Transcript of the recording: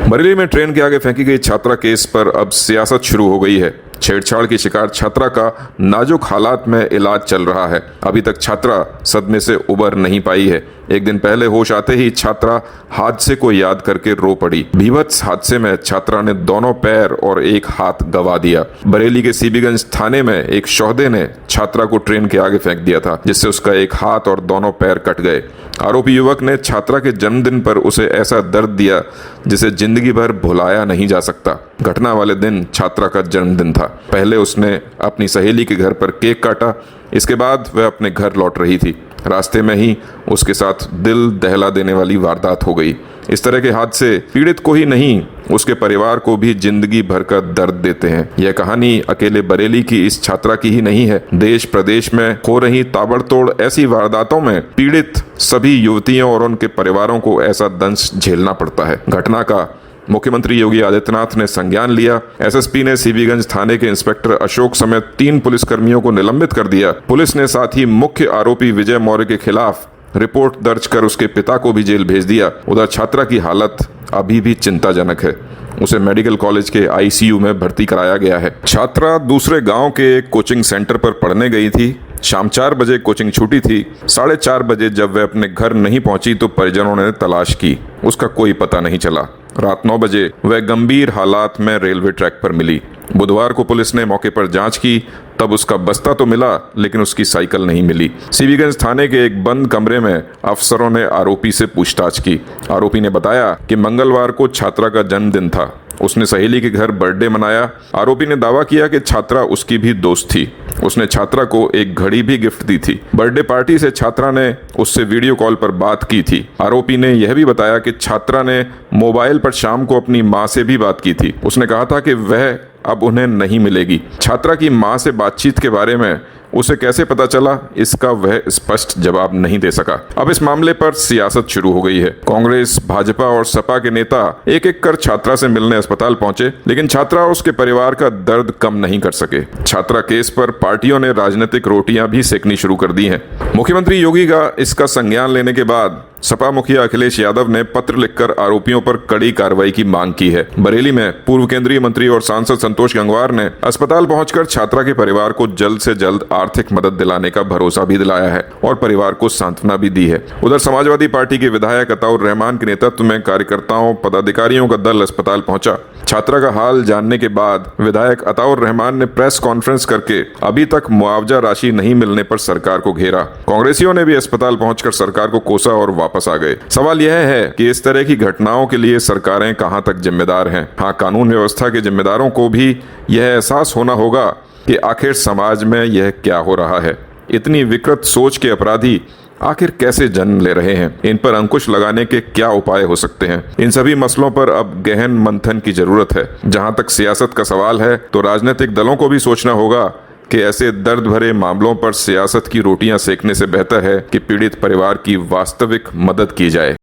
बरेली में ट्रेन के आगे फेंकी गई छात्रा केस पर अब सियासत शुरू हो गई है। छेड़छाड़ की शिकार छात्रा का नाजुक हालात में इलाज चल रहा है। अभी तक छात्रा सदमे से उबर नहीं पाई है। एक दिन पहले होश आते ही छात्रा हादसे को याद करके रो पड़ी। भीभत्स हादसे में छात्रा ने दोनों पैर और एक हाथ गंवा दिया। बरेली के सीबीगंज थाने में एक शोहदे ने छात्रा को ट्रेन के आगे फेंक दिया था, जिससे उसका एक हाथ और दोनों पैर कट गए। आरोपी युवक ने छात्रा के जन्मदिन पर उसे ऐसा दर्द दिया जिसे जिंदगी भर भुलाया नहीं जा सकता। घटना वाले दिन छात्रा का जन्मदिन था। पहले उसने अपनी सहेली के घर पर केक काटा, इसके बाद वह अपने घर लौट रही थी। रास्ते में ही उसके साथ दिल दहला देने वाली वारदात हो गई। इस तरह के हादसे पीड़ित को ही नहीं, उसके परिवार को भी जिंदगी भर का दर्द देते हैं। यह कहानी अकेले बरेली की इस छात्रा की ही नहीं है। देश प्रदेश में हो रही ताबड़तोड़ ऐसी वारदातों में पीड़ित सभी युवतियों और उनके परिवारों को ऐसा दंश झेलना पड़ता है। घटना का मुख्यमंत्री योगी आदित्यनाथ ने संज्ञान लिया। एसएसपी ने सीबीगंज थाने के इंस्पेक्टर अशोक समेत 3 पुलिसकर्मियों को निलंबित कर दिया। पुलिस ने साथ ही मुख्य आरोपी विजय मौर्य के खिलाफ रिपोर्ट दर्ज कर उसके पिता को भी जेल भेज दिया। उधर छात्रा की हालत अभी भी चिंताजनक है। उसे मेडिकल कॉलेज के आईसीयू में भर्ती कराया गया है। छात्रा दूसरे गांव के एक कोचिंग सेंटर पर पढ़ने गई थी। शाम 4 बजे कोचिंग छूटी थी। 4:30 बजे जब वह अपने घर नहीं पहुंची तो परिजनों ने तलाश की, उसका कोई पता नहीं चला। रात 9 बजे वह गंभीर हालात में रेलवे ट्रैक पर मिली। बुधवार को पुलिस ने मौके पर जांच की, तब उसका बस्ता तो मिला लेकिन उसकी साइकिल नहीं मिली। सीबीगंज थाने के एक बंद कमरे में अफसरों ने आरोपी से पूछताछ की। आरोपी ने बताया कि मंगलवार को छात्रा का जन्मदिन था। उसने सहेली के घर बर्थडे मनाया। आरोपी ने दावा किया कि छात्रा उसकी भी दोस्त थी। उसने छात्रा को एक घड़ी भी गिफ्ट दी थी। बर्थडे पार्टी से छात्रा ने उससे वीडियो कॉल पर बात की थी। आरोपी ने यह भी बताया कि छात्रा ने मोबाइल पर शाम को अपनी मां से भी बात की थी। उसने कहा था कि वह अब उन्हें नहीं मिलेगी। छात्रा की मां से बातचीत के बारे में उसे कैसे पता चला, इसका वह स्पष्ट जवाब नहीं दे सका। अब इस मामले पर सियासत शुरू हो गई है। कांग्रेस, भाजपा और सपा के नेता एक एक कर छात्रा से मिलने अस्पताल पहुंचे, लेकिन छात्रा और उसके परिवार का दर्द कम नहीं कर सके। छात्रा केस पर पार्टियों ने राजनीतिक रोटियां भी सेकनी शुरू कर दी हैं। मुख्यमंत्री योगी का इसका संज्ञान लेने के बाद सपा मुखिया अखिलेश यादव ने पत्र लिखकर आरोपियों पर कड़ी कार्रवाई की मांग की है। बरेली में पूर्व केंद्रीय मंत्री और सांसद संतोष गंगवार ने अस्पताल पहुंचकर छात्रा के परिवार को जल्द से जल्द आर्थिक मदद दिलाने का भरोसा भी दिलाया है और परिवार को सांत्वना भी दी है। उधर समाजवादी पार्टी के विधायक अताउर रहमान के नेतृत्व में कार्यकर्ताओं, पदाधिकारियों का दल अस्पताल पहुंचा। छात्रा का हाल जानने के बाद विधायक अताउर रहमान ने प्रेस कॉन्फ्रेंस करके अभी तक मुआवजा राशि नहीं मिलने पर सरकार को घेरा। कांग्रेसियों ने भी अस्पताल पहुंचकर सरकार को कोसा और वापस आ गए। सवाल यह है कि इस तरह की घटनाओं के लिए सरकारें कहां तक जिम्मेदार हैं। हाँ, कानून व्यवस्था के जिम्मेदारों को भी यह एहसास होना होगा कि आखिर समाज में यह क्या हो रहा है। इतनी विकृत सोच के अपराधी आखिर कैसे जन्म ले रहे हैं, इन पर अंकुश लगाने के क्या उपाय हो सकते हैं। इन सभी मसलों पर अब गहन मंथन की जरूरत है। जहां तक सियासत का सवाल है तो राजनीतिक दलों को भी सोचना होगा कि ऐसे दर्द भरे मामलों पर सियासत की रोटियां सेकने से बेहतर है कि पीड़ित परिवार की वास्तविक मदद की जाए।